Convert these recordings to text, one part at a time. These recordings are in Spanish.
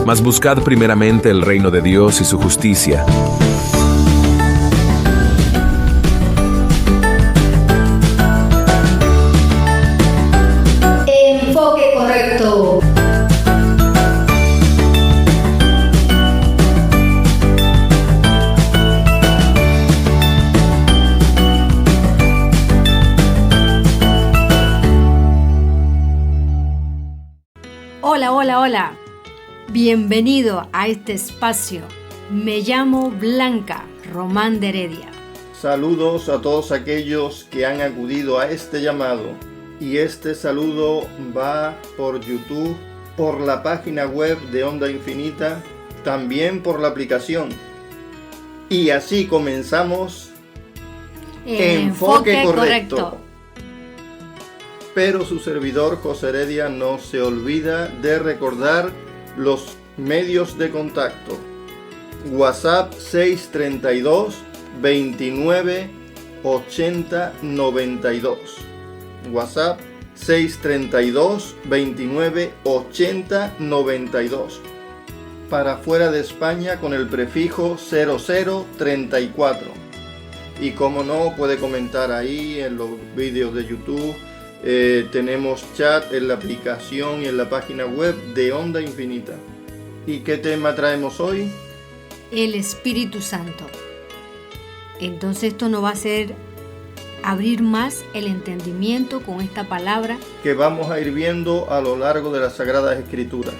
Mas buscad primeramente el reino de Dios y su justicia. Enfoque correcto. Hola. Bienvenido a este espacio. Me llamo Blanca Román de Heredia. Saludos a todos aquellos que han acudido a este llamado. Y este saludo va por YouTube, por la página web de Onda Infinita, también por la aplicación. Y así comenzamos Enfoque Correcto. Pero su servidor José Heredia no se olvida de recordar los medios de contacto. WhatsApp 632 29 80 92. WhatsApp 632 29 80 92. Para fuera de España con el prefijo 0034. Y como no, puede comentar ahí en los vídeos de YouTube. Tenemos chat en la aplicación y en la página web de Onda Infinita. ¿Y qué tema traemos hoy? El Espíritu Santo. Entonces esto nos va a hacer abrir más el entendimiento con esta palabra que vamos a ir viendo a lo largo de las Sagradas Escrituras.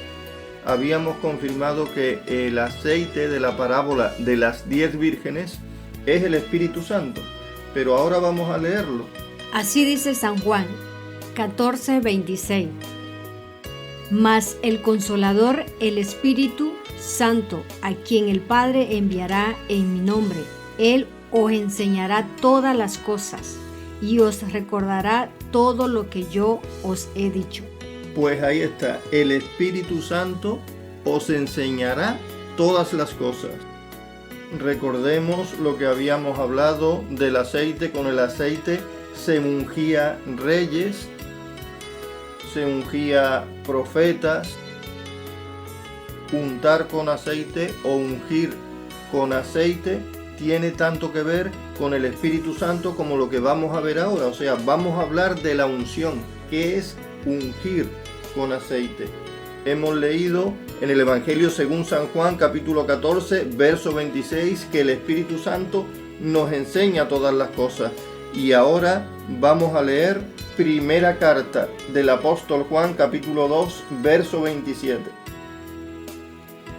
Habíamos confirmado que el aceite de la parábola de las 10 vírgenes es el Espíritu Santo, pero ahora vamos a leerlo. Así dice San Juan 14:26. Mas el Consolador, el Espíritu Santo, a quien el Padre enviará en mi nombre, Él os enseñará todas las cosas y os recordará todo lo que yo os he dicho. Pues ahí está, el Espíritu Santo os enseñará todas las cosas. Recordemos lo que habíamos hablado del aceite. Con el aceite se ungía reyes, se ungía profetas. Untar con aceite o ungir con aceite tiene tanto que ver con el Espíritu Santo como lo que vamos a ver ahora. O sea, vamos a hablar de la unción, que es ungir con aceite. Hemos leído en el Evangelio según San Juan, capítulo 14, verso 26, que el Espíritu Santo nos enseña todas las cosas. Y ahora vamos a leer primera carta del apóstol Juan, capítulo 2, verso 27.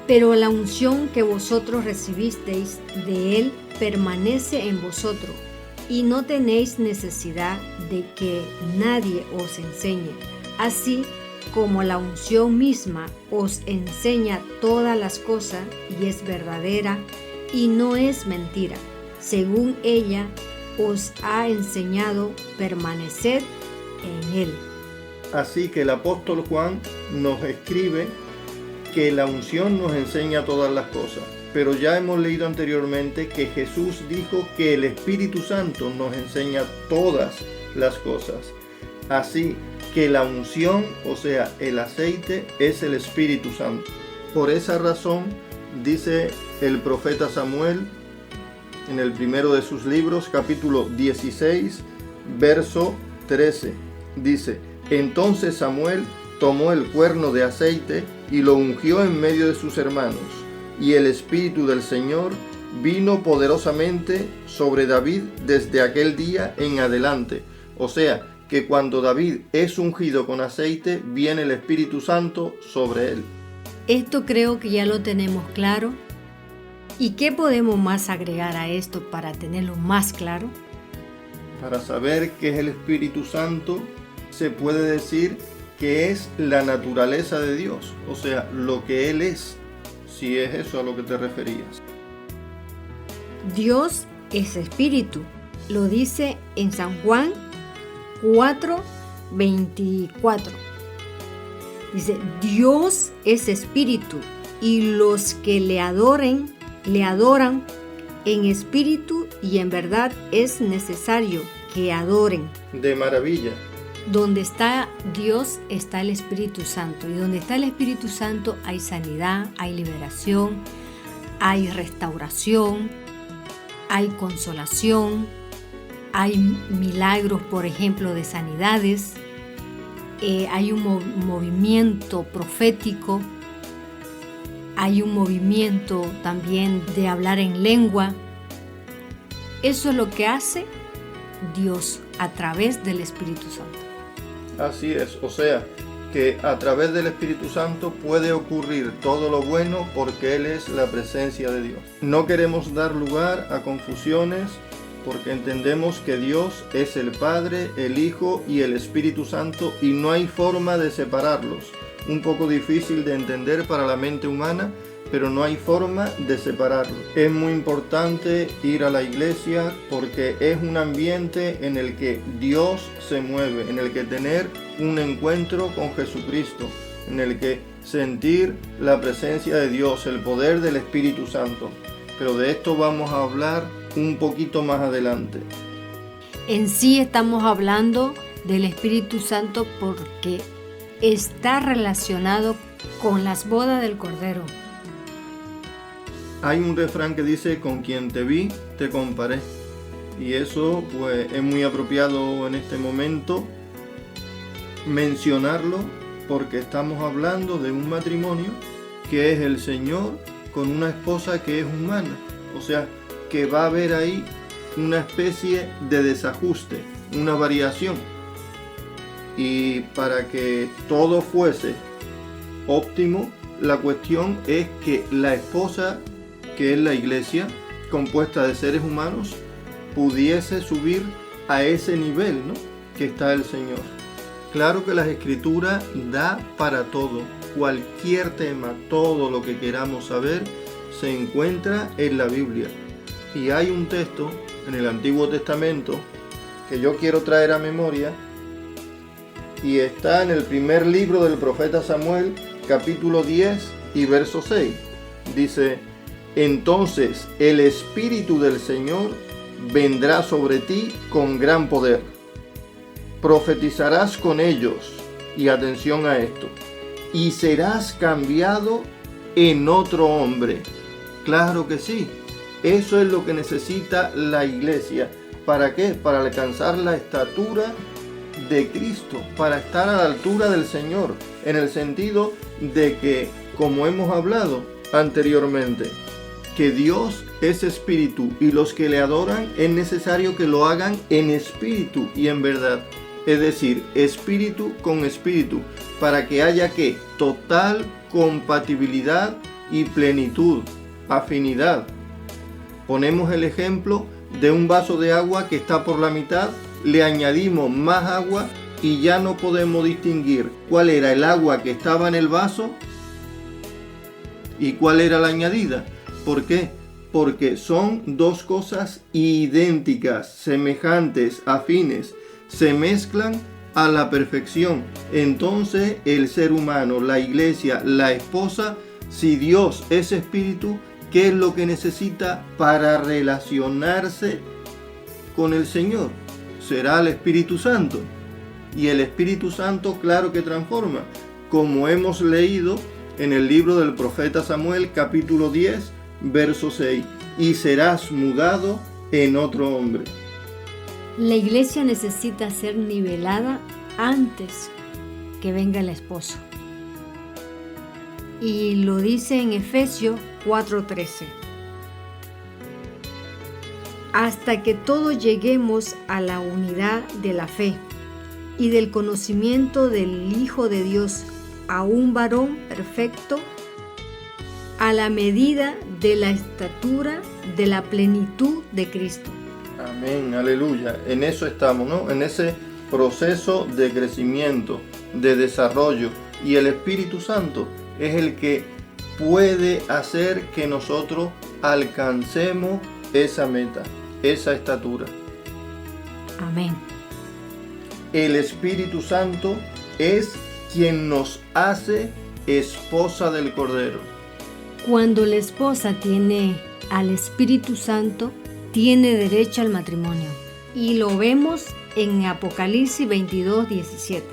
Pero la unción que vosotros recibisteis de Él permanece en vosotros, y no tenéis necesidad de que nadie os enseñe. Así como la unción misma os enseña todas las cosas y es verdadera y no es mentira, según ella os ha enseñado, permaneced en Él. Así que el apóstol Juan nos escribe que la unción nos enseña todas las cosas. Pero ya hemos leído anteriormente que Jesús dijo que el Espíritu Santo nos enseña todas las cosas. Así que la unción, o sea, el aceite, es el Espíritu Santo. Por esa razón, dice el profeta Samuel, en el primero de sus libros, capítulo 16, verso 13, dice: entonces Samuel tomó el cuerno de aceite y lo ungió en medio de sus hermanos, y el Espíritu del Señor vino poderosamente sobre David desde aquel día en adelante. O sea, que cuando David es ungido con aceite, viene el Espíritu Santo sobre él. Esto creo que ya lo tenemos claro. ¿Y qué podemos más agregar a esto para tenerlo más claro? Para saber qué es el Espíritu Santo, se puede decir que es la naturaleza de Dios, o sea, lo que Él es, si es eso a lo que te referías. Dios es espíritu, lo dice en San Juan 4:24. Dice: Dios es espíritu, y los que le adoran en espíritu y en verdad es necesario que adoren. De maravilla. Donde está Dios está el Espíritu Santo, y donde está el Espíritu Santo hay sanidad, hay liberación, hay restauración, hay consolación, hay milagros, por ejemplo, de sanidades, hay un movimiento profético, hay un movimiento también de hablar en lengua. Eso es lo que hace Dios a través del Espíritu Santo. Así es, o sea, que a través del Espíritu Santo puede ocurrir todo lo bueno porque Él es la presencia de Dios. No queremos dar lugar a confusiones porque entendemos que Dios es el Padre, el Hijo y el Espíritu Santo y no hay forma de separarlos. Un poco difícil de entender para la mente humana, pero no hay forma de separarlos. Es muy importante ir a la iglesia porque es un ambiente en el que Dios se mueve, en el que tener un encuentro con Jesucristo, en el que sentir la presencia de Dios, el poder del Espíritu Santo. Pero de esto vamos a hablar un poquito más adelante. En sí estamos hablando del Espíritu Santo porque está relacionado con las bodas del Cordero. Hay un refrán que dice: con quien te vi, te comparé. Y eso pues es muy apropiado en este momento mencionarlo porque estamos hablando de un matrimonio que es el Señor con una esposa que es humana. O sea, que va a haber ahí una especie de desajuste, una variación. Y para que todo fuese óptimo, la cuestión es que la esposa, que es la iglesia, compuesta de seres humanos, pudiese subir a ese nivel, ¿no?, que está el Señor. Claro que las Escrituras da para todo, cualquier tema, todo lo que queramos saber, se encuentra en la Biblia. Y hay un texto en el Antiguo Testamento que yo quiero traer a memoria, y está en el primer libro del profeta Samuel, capítulo 10 y verso 6. Dice: entonces el Espíritu del Señor vendrá sobre ti con gran poder. Profetizarás con ellos, y atención a esto, y serás cambiado en otro hombre. Claro que sí, eso es lo que necesita la iglesia. ¿Para qué? Para alcanzar la estatura de Cristo, para estar a la altura del Señor, en el sentido de que, como hemos hablado anteriormente, que Dios es espíritu y los que le adoran es necesario que lo hagan en espíritu y en verdad. Es decir, espíritu con espíritu, para que haya ¿qué? Total compatibilidad y plenitud, afinidad. Ponemos el ejemplo de un vaso de agua que está por la mitad, le añadimos más agua y ya no podemos distinguir cuál era el agua que estaba en el vaso y cuál era la añadida. ¿Por qué? Porque son dos cosas idénticas, semejantes, afines, se mezclan a la perfección. Entonces el ser humano, la iglesia, la esposa, si Dios es espíritu, ¿qué es lo que necesita para relacionarse con el Señor? Será el Espíritu Santo. Y el Espíritu Santo, claro que transforma, como hemos leído en el libro del profeta Samuel, capítulo 10, verso 6, y serás mudado en otro hombre. La iglesia necesita ser nivelada antes que venga el esposo. Y lo dice en Efesios 4:13. Hasta que todos lleguemos a la unidad de la fe y del conocimiento del Hijo de Dios, a un varón perfecto, a la medida de la estatura de la plenitud de Cristo. Amén, aleluya. En eso estamos, ¿no? En ese proceso de crecimiento, de desarrollo. Y el Espíritu Santo es el que puede hacer que nosotros alcancemos esa meta, esa estatura. Amén. El Espíritu Santo es quien nos hace esposa del Cordero. Cuando la esposa tiene al Espíritu Santo, tiene derecho al matrimonio. Y lo vemos en Apocalipsis 22, 17.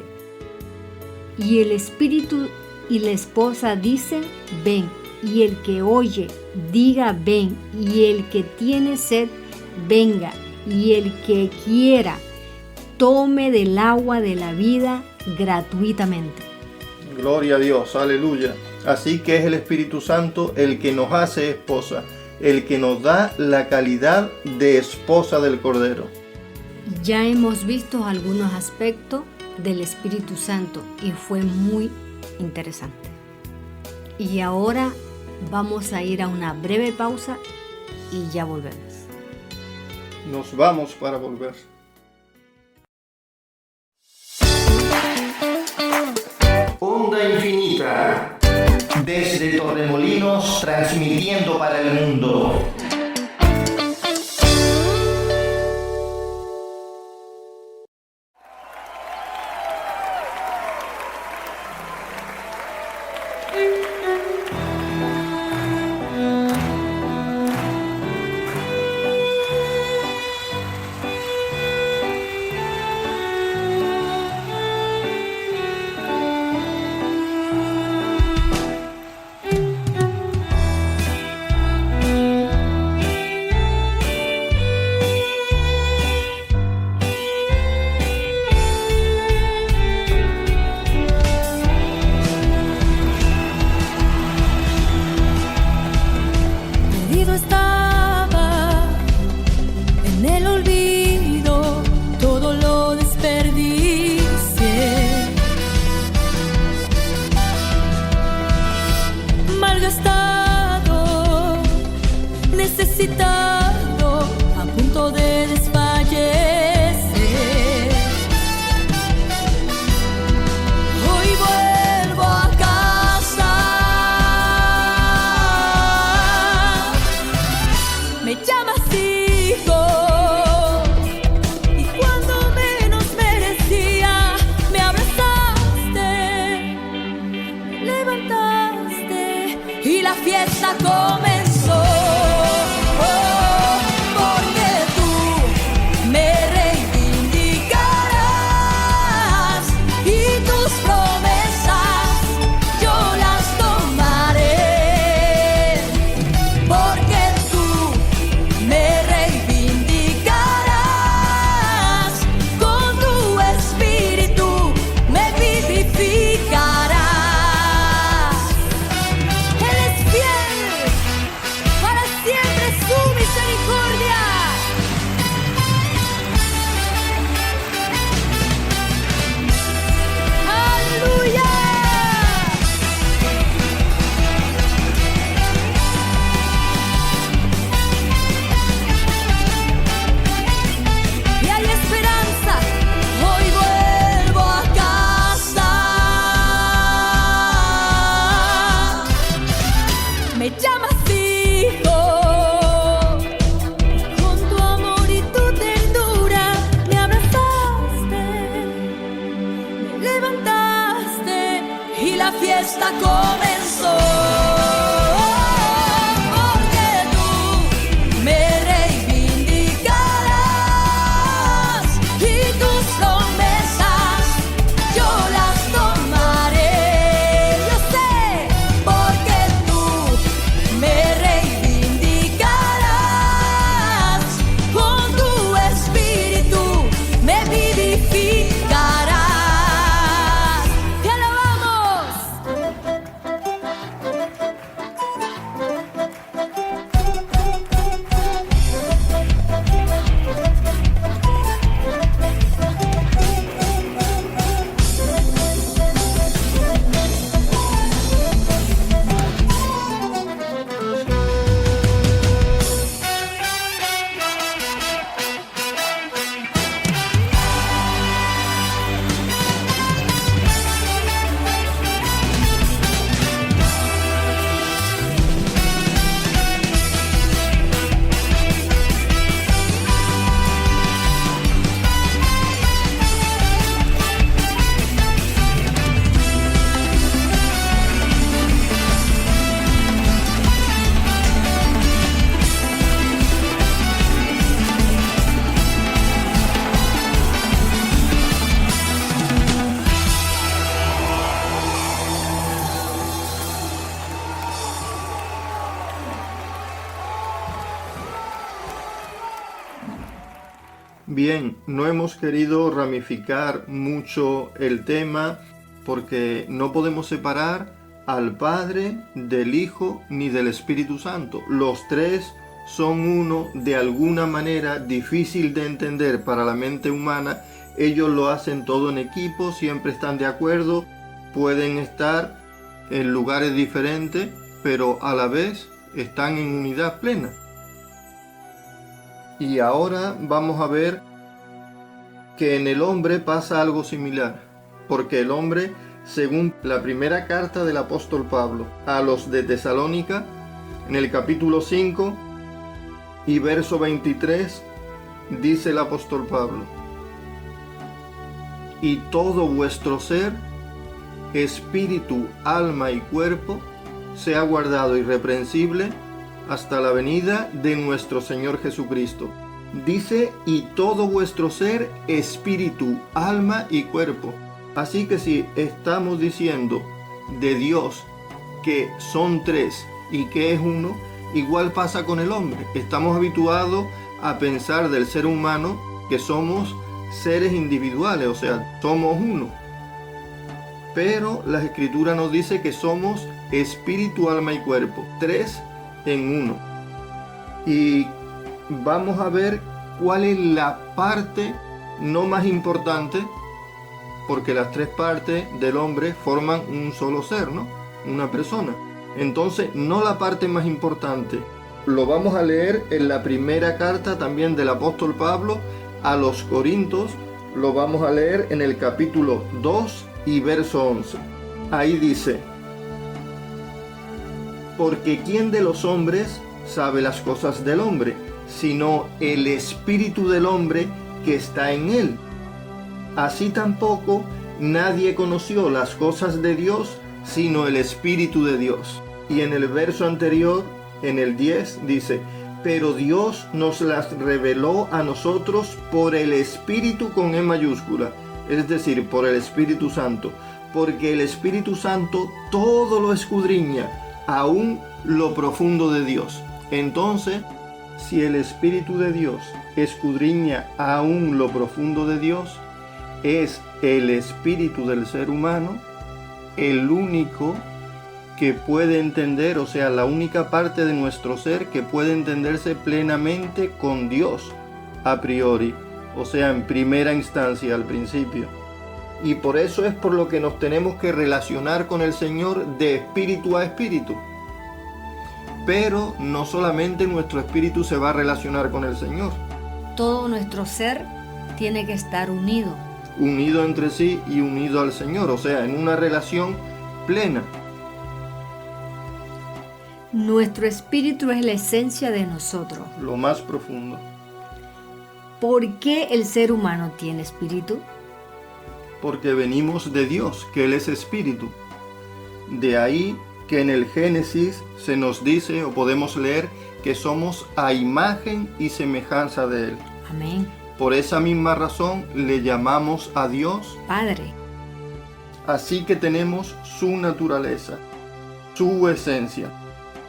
Y el Espíritu y la esposa dicen, ven, y el que oye, diga, ven, y el que tiene sed, venga, y el que quiera, tome del agua de la vida gratuitamente. Gloria a Dios, aleluya. Así que es el Espíritu Santo el que nos hace esposa, el que nos da la calidad de esposa del Cordero. Ya hemos visto algunos aspectos del Espíritu Santo y fue muy interesante. Y ahora vamos a ir a una breve pausa y ya volvemos. Nos vamos para volver. Onda Infinita, desde Torremolinos, transmitiendo para el mundo. Necesitado, a punto de desfallecer. Hoy vuelvo a casa. Me llamas hijo, y cuando menos merecía, me abrazaste, me levantaste y la fiesta comenzó. Me llamas hijo, con tu amor y tu ternura me abrazaste, me levantaste y la fiesta comenzó. Porque tú me reivindicarás y tus promesas yo las tomaré. Yo sé, porque me reivindicarás, con tu espíritu me vivificarás. ¡Te alabamos! Bien, no hemos querido ramificar mucho el tema porque no podemos separar al Padre, del Hijo ni del Espíritu Santo. Los tres son uno, de alguna manera difícil de entender para la mente humana. Ellos lo hacen todo en equipo, siempre están de acuerdo, pueden estar en lugares diferentes, pero a la vez están en unidad plena. Y ahora vamos a ver que en el hombre pasa algo similar, porque el hombre, según la primera carta del apóstol Pablo a los de Tesalónica, en el capítulo 5 y verso 23, dice el apóstol Pablo: y todo vuestro ser, espíritu, alma y cuerpo, sea guardado irreprensible hasta la venida de nuestro Señor Jesucristo. Dice, y todo vuestro ser, espíritu, alma y cuerpo. Así que si estamos diciendo de Dios que son tres y que es uno, igual pasa con el hombre. Estamos habituados a pensar del ser humano que somos seres individuales, o sea, somos uno. Pero la Escritura nos dice que somos espíritu, alma y cuerpo, tres en uno. Y vamos a ver cuál es la parte no más importante, porque las tres partes del hombre forman un solo ser, ¿no? Una persona. Entonces, no la parte más importante. Lo vamos a leer en la primera carta también del apóstol Pablo a los Corintios. Lo vamos a leer en el capítulo 2 y verso 11. Ahí dice: porque ¿quién de los hombres sabe las cosas del hombre, sino el espíritu del hombre que está en él? Así tampoco nadie conoció las cosas de Dios, sino el Espíritu de Dios. Y en el verso anterior, en el 10, dice: pero Dios nos las reveló a nosotros por el Espíritu con E mayúscula, es decir, por el Espíritu Santo, porque el Espíritu Santo todo lo escudriña, aún lo profundo de Dios. Entonces, si el Espíritu de Dios escudriña aún lo profundo de Dios, es el espíritu del ser humano el único que puede entender, o sea, la única parte de nuestro ser que puede entenderse plenamente con Dios a priori, o sea, en primera instancia, al principio. Y por eso es por lo que nos tenemos que relacionar con el Señor de espíritu a espíritu. Pero no solamente nuestro espíritu se va a relacionar con el Señor. Todo nuestro ser tiene que estar unido entre sí y unido al Señor, o sea, en una relación plena. Nuestro espíritu es la esencia de nosotros. Lo más profundo. ¿Por qué el ser humano tiene espíritu? Porque venimos de Dios, que Él es espíritu. De ahí que en el Génesis se nos dice, o podemos leer, que somos a imagen y semejanza de Él. Amén. Por esa misma razón le llamamos a Dios Padre. Así que tenemos su naturaleza, su esencia.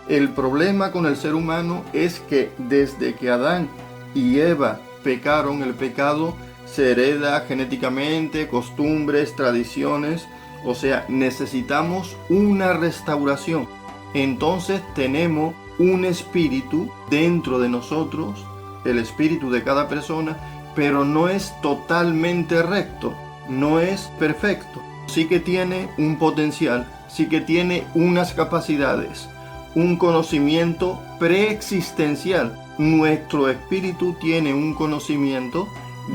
El problema con el ser humano es que desde que Adán y Eva pecaron, el pecado se hereda genéticamente, costumbres, tradiciones, o sea, necesitamos una restauración. Entonces tenemos un espíritu dentro de nosotros, el espíritu de cada persona, pero no es totalmente recto, no es perfecto. Sí que tiene un potencial, sí que tiene unas capacidades, un conocimiento preexistencial. Nuestro espíritu tiene un conocimiento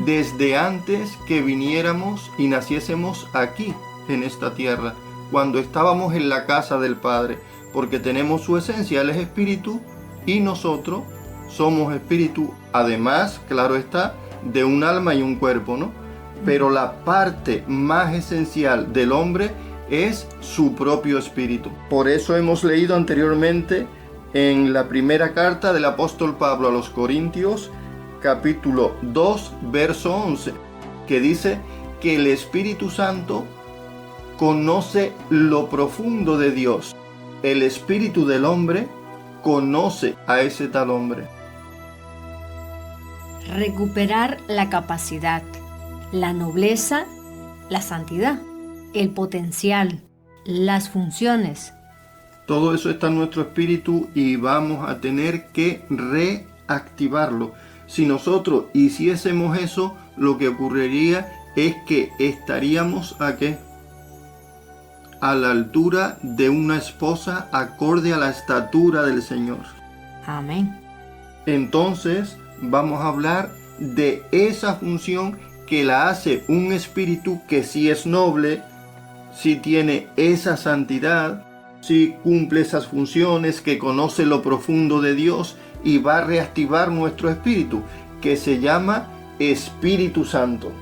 desde antes que viniéramos y naciésemos aquí, en esta tierra, cuando estábamos en la casa del Padre, porque tenemos su esencia, Él es espíritu y nosotros somos espíritu, además, claro está, de un alma y un cuerpo, ¿no? Pero la parte más esencial del hombre es su propio espíritu. Por eso hemos leído anteriormente en la primera carta del apóstol Pablo a los Corintios, capítulo 2, verso 11, que dice que el Espíritu Santo conoce lo profundo de Dios. El espíritu del hombre conoce a ese tal hombre. recuperar la capacidad, la nobleza, la santidad, el potencial, las funciones. Todo eso está en nuestro espíritu y vamos a tener que reactivarlo. Si nosotros hiciésemos eso, lo que ocurriría es que estaríamos ¿a qué? A la altura de una esposa acorde a la estatura del Señor. Amén. Entonces vamos a hablar de esa función que la hace un espíritu que sí es noble, sí tiene esa santidad, sí cumple esas funciones, que conoce lo profundo de Dios y va a reactivar nuestro espíritu, que se llama Espíritu Santo.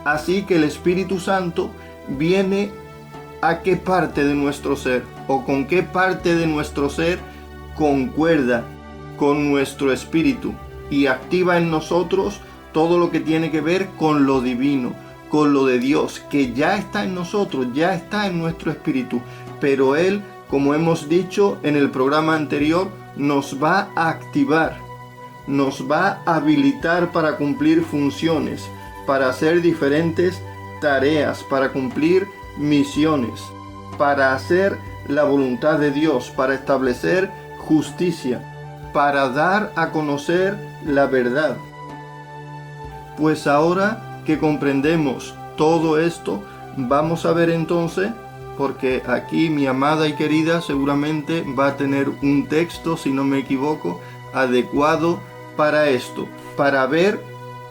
Así que el Espíritu Santo viene a qué parte de nuestro ser o con qué parte de nuestro ser concuerda con nuestro espíritu y activa en nosotros todo lo que tiene que ver con lo divino, con lo de Dios, que ya está en nosotros, ya está en nuestro espíritu, pero Él, como hemos dicho en el programa anterior, nos va a activar, nos va a habilitar para cumplir funciones, para hacer diferentes tareas, para cumplir misiones, para hacer la voluntad de Dios, para establecer justicia, para dar a conocer la verdad. Pues ahora que comprendemos todo esto, vamos a ver entonces, porque aquí mi amada y querida seguramente va a tener un texto, si no me equivoco, adecuado para esto, para ver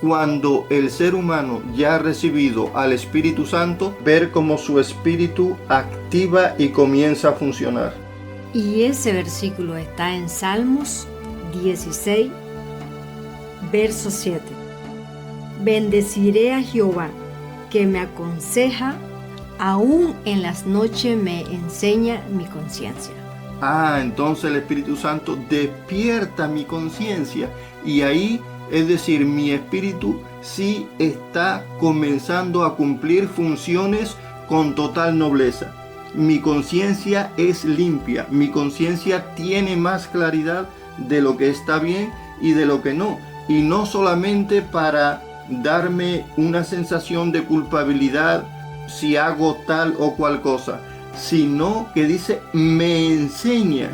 cuando el ser humano ya ha recibido al Espíritu Santo, ver cómo su espíritu activa y comienza a funcionar. Y ese versículo está en Salmos 16, verso 7. Bendeciré a Jehová, que me aconseja, aún en las noches me enseña mi conciencia. Entonces el Espíritu Santo despierta mi conciencia y ahí, es decir, mi espíritu sí está comenzando a cumplir funciones con total nobleza. Mi conciencia es limpia, mi conciencia tiene más claridad de lo que está bien y de lo que no. Y no solamente para darme una sensación de culpabilidad si hago tal o cual cosa, sino que dice, me enseña.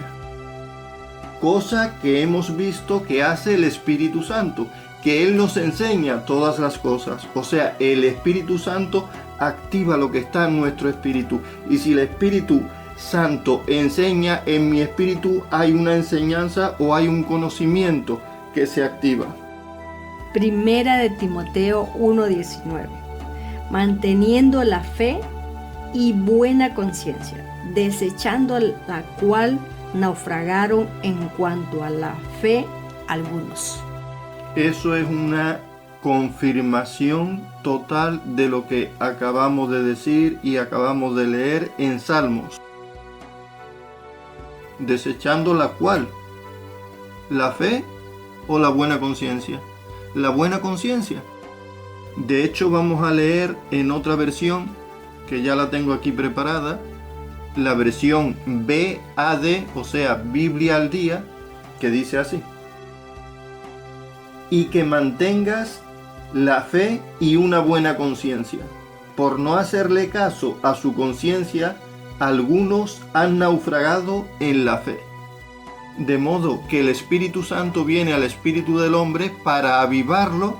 Cosa que hemos visto que hace el Espíritu Santo, que Él nos enseña todas las cosas. O sea, el Espíritu Santo activa lo que está en nuestro espíritu. Y si el Espíritu Santo enseña, en mi espíritu hay una enseñanza o hay un conocimiento que se activa. Primera de Timoteo 1:19. Manteniendo la fe y buena conciencia, desechando la cual naufragaron en cuanto a la fe algunos. Eso es una confirmación total de lo que acabamos de decir y acabamos de leer en Salmos. Desechando la cual, la fe o la buena conciencia. La buena conciencia. De hecho, vamos a leer en otra versión, que ya la tengo aquí preparada, la versión BAD, o sea, Biblia al día, que dice así: y que mantengas la fe y una buena conciencia. Por no hacerle caso a su conciencia, algunos han naufragado en la fe. De modo que el Espíritu Santo viene al espíritu del hombre para avivarlo,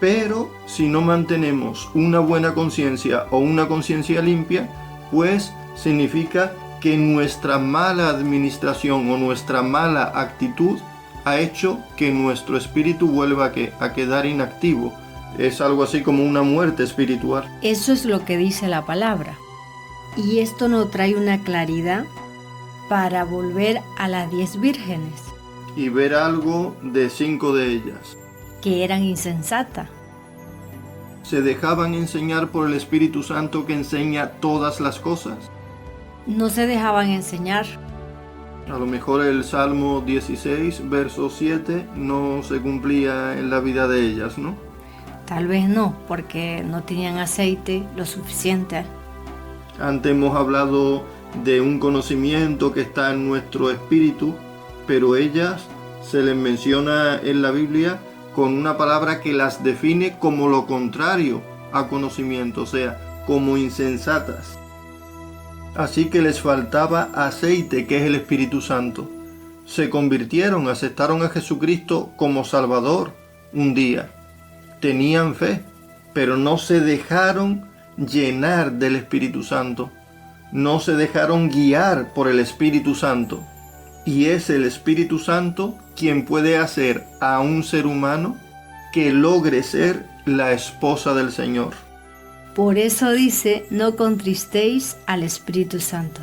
pero si no mantenemos una buena conciencia o una conciencia limpia, pues significa que nuestra mala administración o nuestra mala actitud ha hecho que nuestro espíritu vuelva a quedar inactivo. Es algo así como una muerte espiritual. Eso es lo que dice la palabra. Y esto nos trae una claridad para volver a las 10 vírgenes. Y ver algo de 5 de ellas. Que eran insensatas. ¿Se dejaban enseñar por el Espíritu Santo que enseña todas las cosas? No se dejaban enseñar. A lo mejor el Salmo 16, verso 7, no se cumplía en la vida de ellas, ¿no? Tal vez no, porque no tenían aceite lo suficiente. Antes hemos hablado de un conocimiento que está en nuestro espíritu, pero ellas se les menciona en la Biblia con una palabra que las define como lo contrario a conocimiento, o sea, como insensatas. Así que les faltaba aceite, que es el Espíritu Santo. Se convirtieron, aceptaron a Jesucristo como Salvador un día. Tenían fe, pero no se dejaron llenar del Espíritu Santo. No se dejaron guiar por el Espíritu Santo. Y es el Espíritu Santo quien puede hacer a un ser humano que logre ser la esposa del Señor. Por eso dice, no contristéis al Espíritu Santo.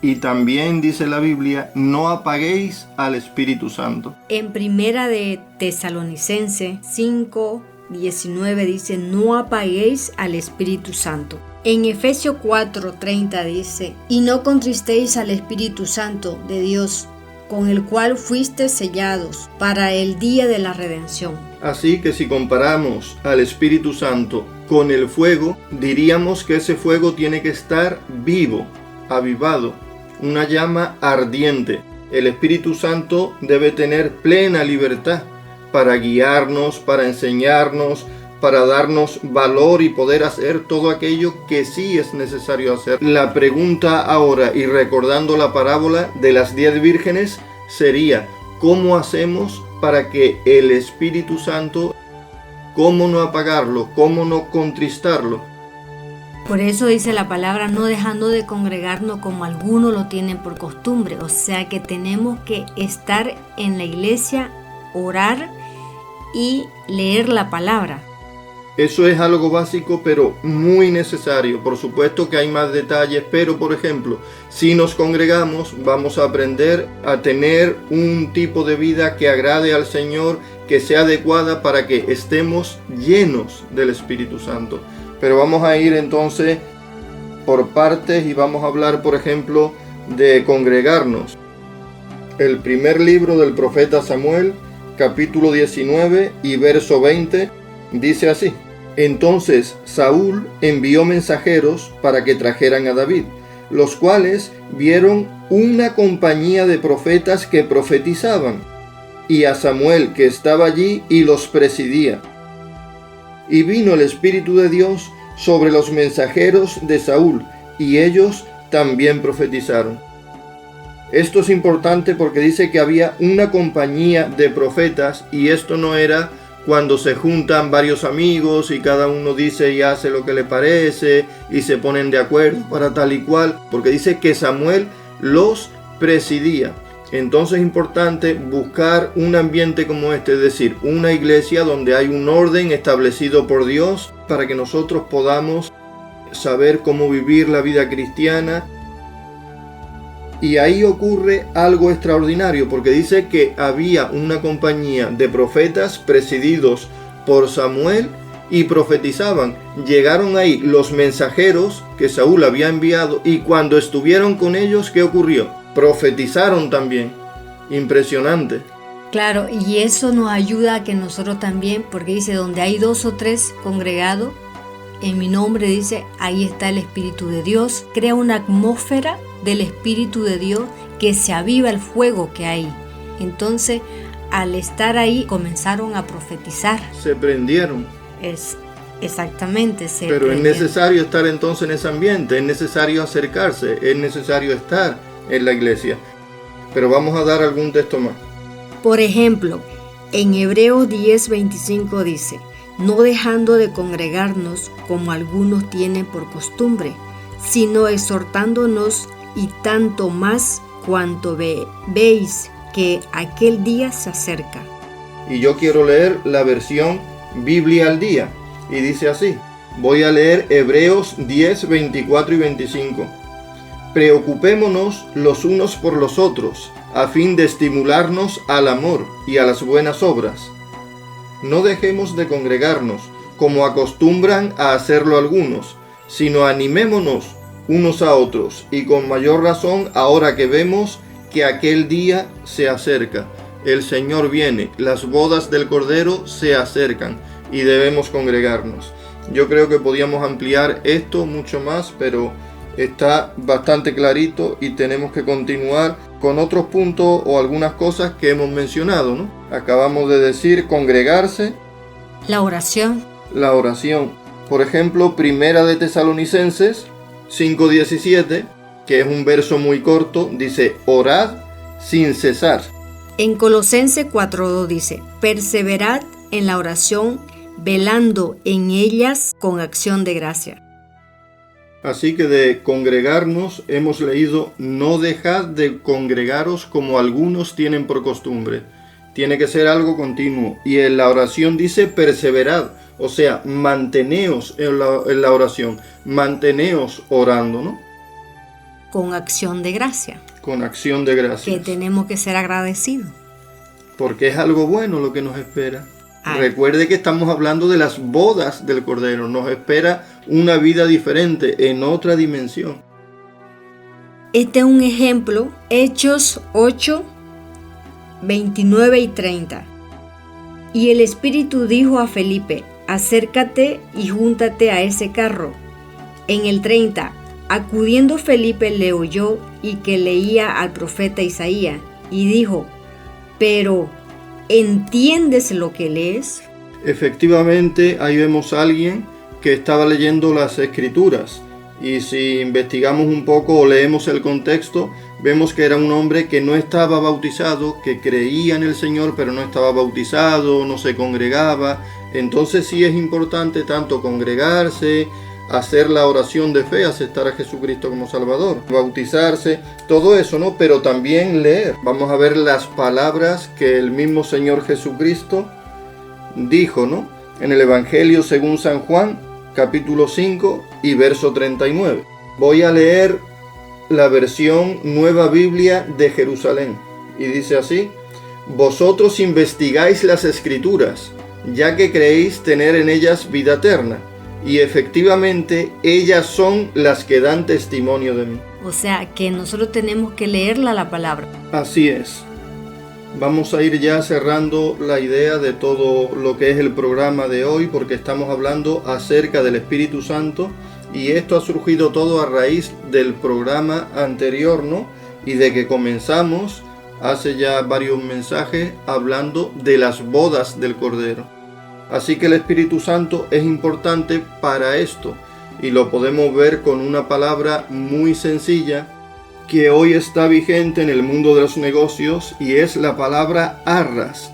Y también dice la Biblia, no apaguéis al Espíritu Santo. En Primera de Tesalonicense 5:19 dice, no apaguéis al Espíritu Santo. En Efesios 4:30 dice, y no contristéis al Espíritu Santo de Dios, con el cual fuiste sellados para el día de la redención. Así que si comparamos al Espíritu Santo con el fuego, diríamos que ese fuego tiene que estar vivo, avivado, una llama ardiente. El Espíritu Santo debe tener plena libertad para guiarnos, para enseñarnos, para darnos valor y poder hacer todo aquello que sí es necesario hacer. La pregunta ahora, y recordando la parábola de las 10 vírgenes, sería, ¿cómo hacemos para que el Espíritu Santo, cómo no apagarlo, cómo no contristarlo? Por eso dice la palabra, no dejando de congregarnos como algunos lo tienen por costumbre. O sea que tenemos que estar en la iglesia, orar y leer la palabra. Eso es algo básico, pero muy necesario. Por supuesto que hay más detalles, pero por ejemplo, si nos congregamos, vamos a aprender a tener un tipo de vida que agrade al Señor, que sea adecuada para que estemos llenos del Espíritu Santo. Pero vamos a ir entonces por partes y vamos a hablar, por ejemplo, de congregarnos. El primer libro del profeta Samuel, capítulo 19 y verso 20, dice así. Entonces Saúl envió mensajeros para que trajeran a David, los cuales vieron una compañía de profetas que profetizaban, y a Samuel que estaba allí y los presidía. Y vino el Espíritu de Dios sobre los mensajeros de Saúl, y ellos también profetizaron. Esto es importante porque dice que había una compañía de profetas, y esto no era cuando se juntan varios amigos y cada uno dice y hace lo que le parece y se ponen de acuerdo para tal y cual, porque dice que Samuel los presidía. Entonces es importante buscar un ambiente como este, es decir, una iglesia donde hay un orden establecido por Dios para que nosotros podamos saber cómo vivir la vida cristiana. Y ahí ocurre algo extraordinario, porque dice que había una compañía de profetas presididos por Samuel y profetizaban. Llegaron ahí los mensajeros que Saúl había enviado, y cuando estuvieron con ellos, ¿qué ocurrió? Profetizaron también. Impresionante. Claro, y eso nos ayuda a que nosotros también, porque dice, donde hay 2 o 3 congregados, en mi nombre, dice, ahí está el Espíritu de Dios. Crea una atmósfera del Espíritu de Dios, que se aviva el fuego que hay. Entonces, al estar ahí, comenzaron a profetizar. Se prendieron. Exactamente. Pero es necesario estar entonces en ese ambiente, es necesario acercarse, es necesario estar en la iglesia. Pero vamos a dar algún texto más. Por ejemplo, en Hebreos 10:25 dice, no dejando de congregarnos como algunos tienen por costumbre, sino exhortándonos, y tanto más cuanto veis que aquel día se acerca. Y yo quiero leer la versión Biblia al día, y dice así. Voy a leer Hebreos 10, 24 y 25. Preocupémonos los unos por los otros, a fin de estimularnos al amor y a las buenas obras. No dejemos de congregarnos, como acostumbran a hacerlo algunos, sino animémonos unos a otros, y con mayor razón ahora que vemos que aquel día se acerca. El Señor viene, las bodas del Cordero se acercan y debemos congregarnos. Yo creo que podíamos ampliar esto mucho más, pero está bastante clarito y tenemos que continuar con otros puntos o algunas cosas que hemos mencionado, ¿no? Acabamos de decir congregarse, La oración. la oración. Por ejemplo, Primera de Tesalonicenses 5:17, que es un verso muy corto, dice, orad sin cesar. En Colosenses 4:2 dice, perseverad en la oración, velando en ellas con acción de gracia. Así que de congregarnos hemos leído, no dejad de congregaros como algunos tienen por costumbre. Tiene que ser algo continuo. Y en la oración dice perseverad, o sea, manteneos en la oración, manteneos orando, ¿no? Con acción de gracia. Con acción de gracias. Que tenemos que ser agradecidos. Porque es algo bueno lo que nos espera. Ay. Recuerde que estamos hablando de las bodas del Cordero. Nos espera una vida diferente, en otra dimensión. Este es un ejemplo, Hechos 8, 29 y 30. Y el Espíritu dijo a Felipe, acércate y júntate a ese carro. En el 30, acudiendo Felipe le oyó y que leía al profeta Isaías, y dijo, pero ¿entiendes lo que lees? Efectivamente, ahí vemos a alguien que estaba leyendo las Escrituras. Y si investigamos un poco o leemos el contexto, vemos que era un hombre que no estaba bautizado, que creía en el Señor, pero no estaba bautizado, no se congregaba. Entonces sí es importante tanto congregarse, hacer la oración de fe, aceptar a Jesucristo como Salvador, bautizarse, todo eso, ¿no? Pero también leer. Vamos a ver las palabras que el mismo Señor Jesucristo dijo, ¿no? En el Evangelio según San Juan, capítulo 5 y verso 39. Voy a leer la versión Nueva Biblia de Jerusalén. Y dice así, vosotros investigáis las Escrituras, ya que creéis tener en ellas vida eterna. Y efectivamente, ellas son las que dan testimonio de mí. O sea, que nosotros tenemos que leerla la palabra. Así es. Vamos a ir ya cerrando la idea de todo lo que es el programa de hoy, porque estamos hablando acerca del Espíritu Santo y esto ha surgido todo a raíz del programa anterior, ¿no? Y de que comenzamos hace ya varios mensajes hablando de las bodas del Cordero. Así que el Espíritu Santo es importante para esto y lo podemos ver con una palabra muy sencilla que hoy está vigente en el mundo de los negocios y es la palabra arras,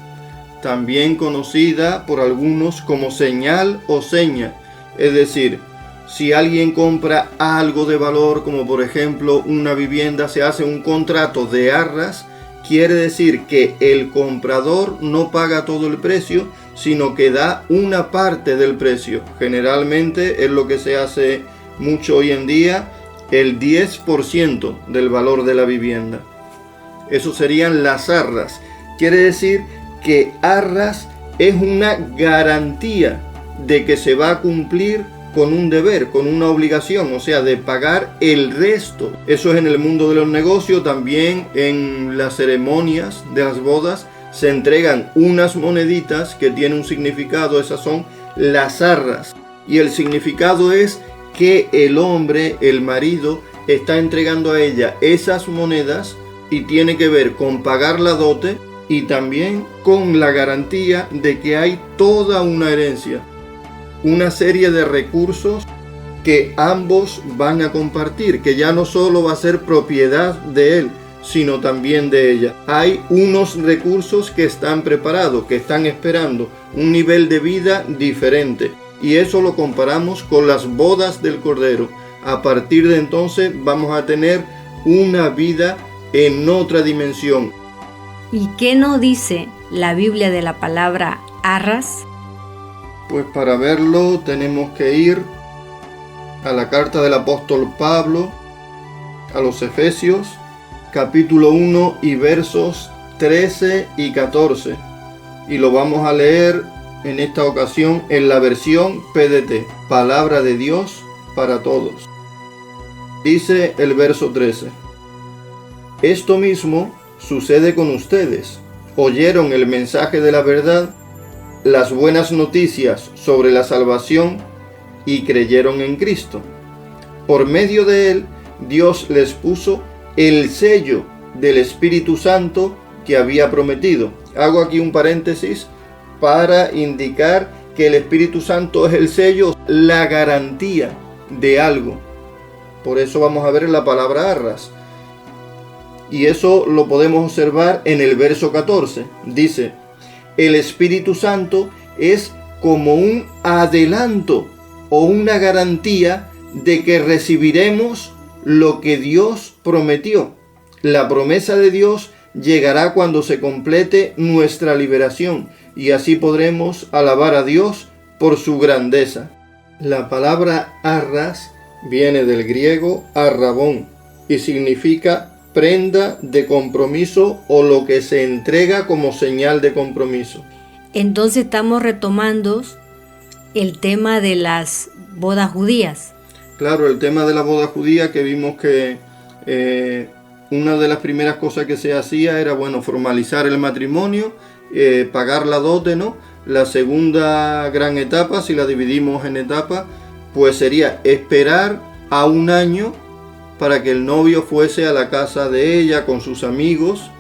también conocida por algunos como señal o seña. Es decir, si alguien compra algo de valor, como por ejemplo una vivienda, se hace un contrato de arras, quiere decir que el comprador no paga todo el precio, sino que da una parte del precio. Generalmente es lo que se hace mucho hoy en día, el 10% del valor de la vivienda. Eso serían las arras. Quiere decir que arras es una garantía de que se va a cumplir con un deber, con una obligación, o sea, de pagar el resto. Eso es en el mundo de los negocios. También en las ceremonias de las bodas se entregan unas moneditas que tienen un significado. Esas son las arras. Y el significado es que el hombre, el marido, está entregando a ella esas monedas y tiene que ver con pagar la dote y también con la garantía de que hay toda una herencia, una serie de recursos que ambos van a compartir, que ya no solo va a ser propiedad de él, sino también de ella. Hay unos recursos que están preparados, que están esperando un nivel de vida diferente. Y eso lo comparamos con las bodas del Cordero. A partir de entonces vamos a tener una vida en otra dimensión. ¿Y qué nos dice la Biblia de la palabra arras? Pues para verlo tenemos que ir a la carta del apóstol Pablo a los Efesios, capítulo 1 y versos 13 y 14. Y lo vamos a leer en esta ocasión en la versión PDT, Palabra de Dios para todos. Dice el verso 13: esto mismo sucede con ustedes. Oyeron el mensaje de la verdad, las buenas noticias sobre la salvación, y creyeron en Cristo. Por medio de él, Dios les puso el sello del Espíritu Santo que había prometido. Hago aquí un paréntesis para indicar que el Espíritu Santo es el sello, la garantía de algo. Por eso vamos a ver la palabra arras. Y eso lo podemos observar en el verso 14. Dice, el Espíritu Santo es como un adelanto o una garantía de que recibiremos lo que Dios prometió. La promesa de Dios llegará cuando se complete nuestra liberación y así podremos alabar a Dios por su grandeza. La palabra arras viene del griego arrabón y significa prenda de compromiso o lo que se entrega como señal de compromiso. Entonces estamos retomando el tema de las bodas judías. Claro, el tema de la boda judía, que vimos que una de las primeras cosas que se hacía era, formalizar el matrimonio, pagar la dote, ¿no? La segunda gran etapa, si la dividimos en etapas, pues sería esperar a un año para que el novio fuese a la casa de ella con sus amigos,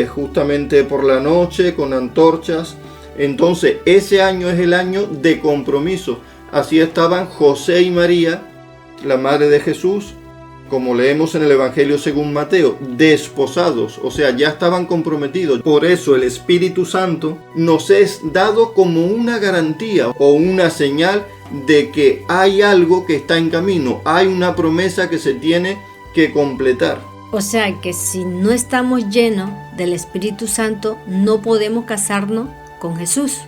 justamente por la noche, con antorchas. Entonces, ese año es el año de compromiso. Así estaban José y María, la madre de Jesús, como leemos en el Evangelio según Mateo, desposados, o sea, ya estaban comprometidos. Por eso el Espíritu Santo nos es dado como una garantía o una señal de que hay algo que está en camino, hay una promesa que se tiene que completar. O sea que si no estamos llenos del Espíritu Santo, no podemos casarnos con Jesús.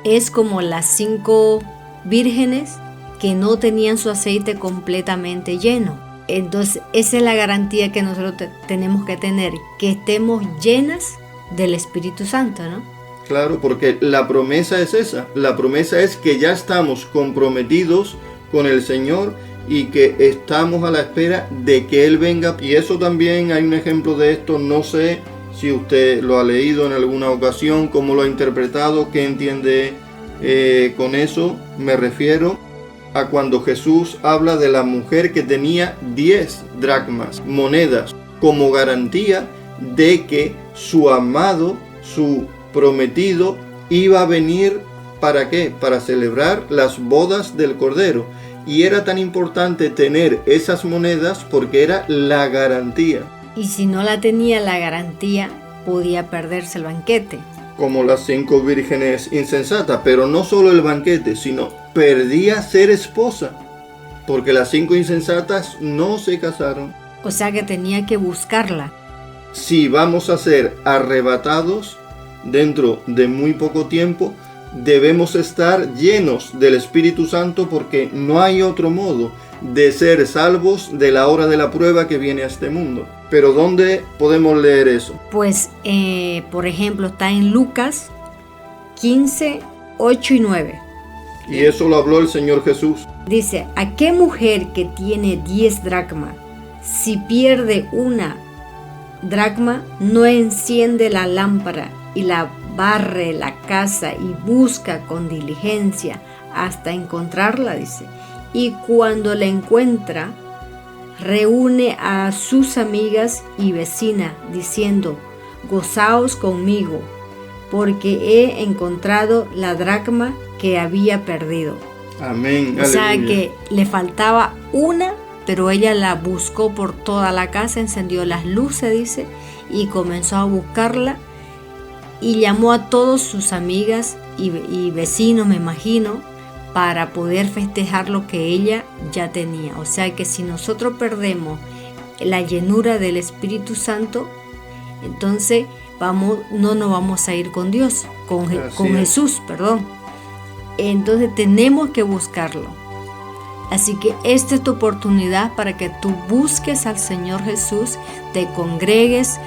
Es como las 5 vírgenes que no tenían su aceite completamente lleno. Entonces, esa es la garantía que nosotros tenemos que tener, que estemos llenas del Espíritu Santo, ¿no? Claro, porque la promesa es esa. La promesa es que ya estamos comprometidos con el Señor y que estamos a la espera de que Él venga. Y eso también hay un ejemplo de esto. No sé si usted lo ha leído en alguna ocasión, cómo lo ha interpretado, qué entiende con eso. Me refiero a cuando Jesús habla de la mujer que tenía 10 dracmas, monedas, como garantía de que su amado, su prometido, iba a venir. ¿Para qué? Para celebrar las bodas del Cordero. Y era tan importante tener esas monedas porque era la garantía. Y si no la tenía la garantía, podía perderse el banquete. Como las 5 vírgenes insensatas, pero no solo el banquete, sino perdía ser esposa, porque las 5 insensatas no se casaron. O sea que tenía que buscarla. Si vamos a ser arrebatados dentro de muy poco tiempo, debemos estar llenos del Espíritu Santo, porque no hay otro modo de ser salvos de la hora de la prueba que viene a este mundo. Pero ¿dónde podemos leer eso? Pues, por ejemplo, está en Lucas 15, 8 y 9. Y eso lo habló el Señor Jesús. Dice, ¿a qué mujer que tiene 10 dracmas, si pierde una dracma, no enciende la lámpara y la barre la casa y busca con diligencia hasta encontrarla? Dice, y cuando la encuentra, reúne a sus amigas y vecinas, diciendo, gozaos conmigo, porque he encontrado la dracma que había perdido. Amén. O sea que le faltaba una, pero ella la buscó por toda la casa, encendió las luces, dice, y comenzó a buscarla, y llamó a todos sus amigas y vecinos, me imagino, para poder festejar lo que ella ya tenía. O sea que si nosotros perdemos la llenura del Espíritu Santo, entonces no nos vamos a ir con Dios, con Jesús, perdón. Entonces tenemos que buscarlo. Así que esta es tu oportunidad para que tú busques al Señor Jesús, te congregues,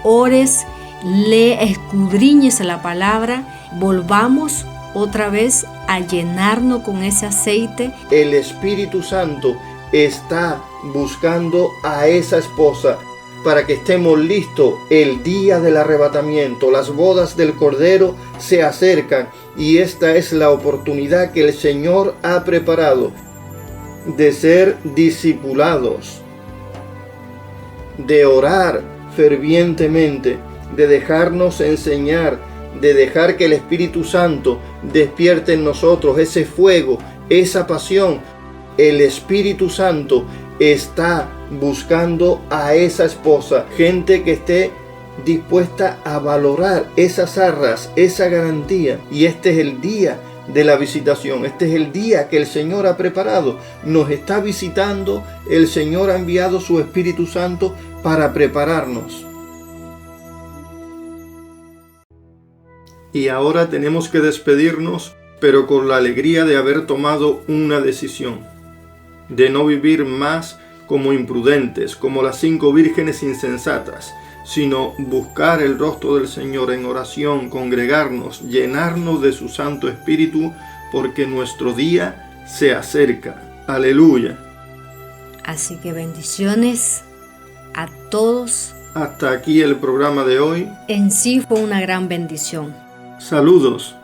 ores, escudriñes la palabra, volvamos otra vez a llenarnos con ese aceite. El Espíritu Santo está buscando a esa esposa para que estemos listos el día del arrebatamiento. Las bodas del Cordero se acercan y esta es la oportunidad que el Señor ha preparado de ser discipulados de orar fervientemente, de dejarnos enseñar, de dejar que el Espíritu Santo despierte en nosotros ese fuego, esa pasión. El Espíritu Santo está buscando a esa esposa, gente que esté dispuesta a valorar esas arras, esa garantía. Y este es el día de la visitación, este es el día que el Señor ha preparado. Nos está visitando, el Señor ha enviado su Espíritu Santo para prepararnos. Y ahora tenemos que despedirnos, pero con la alegría de haber tomado una decisión, de no vivir más como imprudentes, como las 5 vírgenes insensatas, sino buscar el rostro del Señor en oración, congregarnos, llenarnos de su Santo Espíritu, porque nuestro día se acerca. Aleluya. Así que bendiciones a todos. Hasta aquí el programa de hoy. En sí fue una gran bendición. Saludos.